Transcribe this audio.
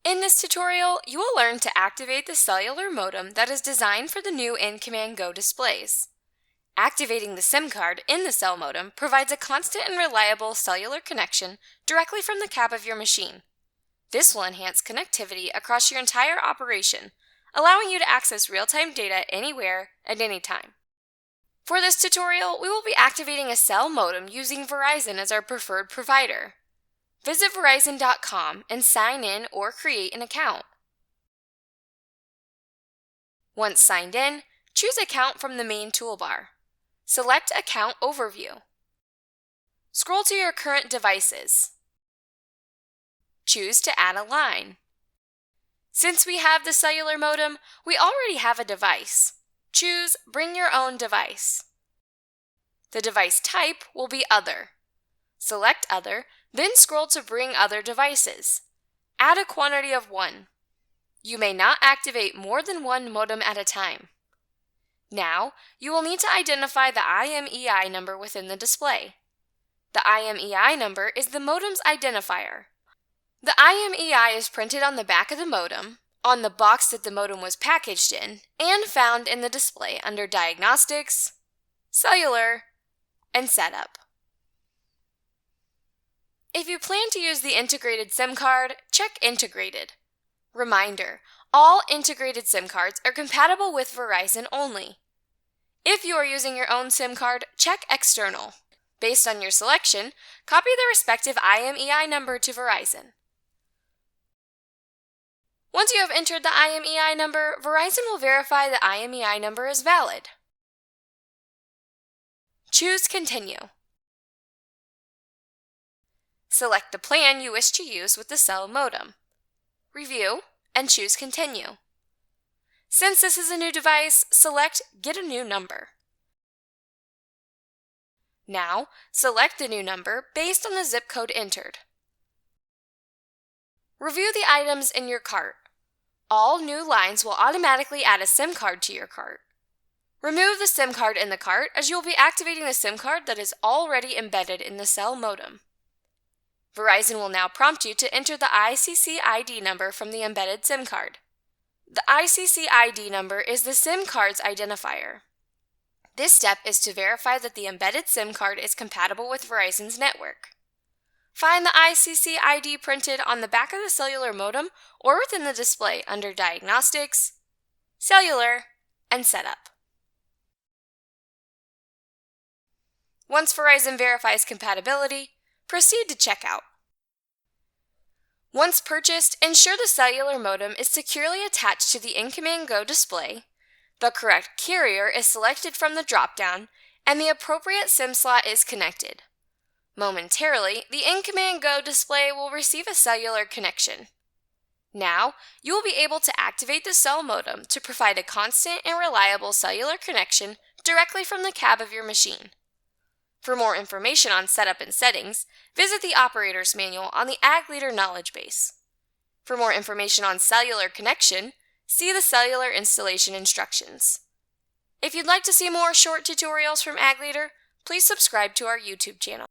In this tutorial, you will learn to activate the cellular modem that is designed for the new InCommand Go displays. Activating the SIM card in the cell modem provides a constant and reliable cellular connection directly from the cab of your machine. This will enhance connectivity across your entire operation, allowing you to access real-time data anywhere at any time. For this tutorial, we will be activating a cell modem using Verizon as our preferred provider. Visit Verizon.com and sign in or create an account. Once signed in, choose Account from the main toolbar. Select Account Overview. Scroll to your current devices. Choose to add a line. Since we have the cellular modem, we already have a device. Choose Bring Your Own Device. The device type will be Other. Select Other, then scroll to Bring Other Devices. Add a quantity of 1. You may not activate more than one modem at a time. Now, you will need to identify the IMEI number within the display. The IMEI number is the modem's identifier. The IMEI is printed on the back of the modem, on the box that the modem was packaged in, and found in the display under Diagnostics, Cellular, and Setup. If you plan to use the integrated SIM card, check Integrated. Reminder: all integrated SIM cards are compatible with Verizon only. If you are using your own SIM card, check External. Based on your selection, copy the respective IMEI number to Verizon. Once you have entered the IMEI number, Verizon will verify the IMEI number is valid. Choose Continue. Select the plan you wish to use with the cell modem. Review and choose Continue. Since this is a new device, select Get a New Number. Now, select the new number based on the zip code entered. Review the items in your cart. All new lines will automatically add a SIM card to your cart. Remove the SIM card in the cart as you will be activating the SIM card that is already embedded in the cell modem. Verizon will now prompt you to enter the ICC ID number from the embedded SIM card. The ICC ID number is the SIM card's identifier. This step is to verify that the embedded SIM card is compatible with Verizon's network. Find the ICC ID printed on the back of the cellular modem or within the display under Diagnostics, Cellular, and Setup. Once Verizon verifies compatibility, proceed to checkout. Once purchased, ensure the cellular modem is securely attached to the InCommand Go display, the correct carrier is selected from the drop-down, and the appropriate SIM slot is connected. Momentarily, the InCommand Go display will receive a cellular connection. Now, you will be able to activate the cell modem to provide a constant and reliable cellular connection directly from the cab of your machine. For more information on setup and settings, visit the Operator's Manual on the Ag Leader Knowledgebase. For more information on cellular connection, see the cellular installation instructions. If you'd like to see more short tutorials from Ag Leader, please subscribe to our YouTube channel.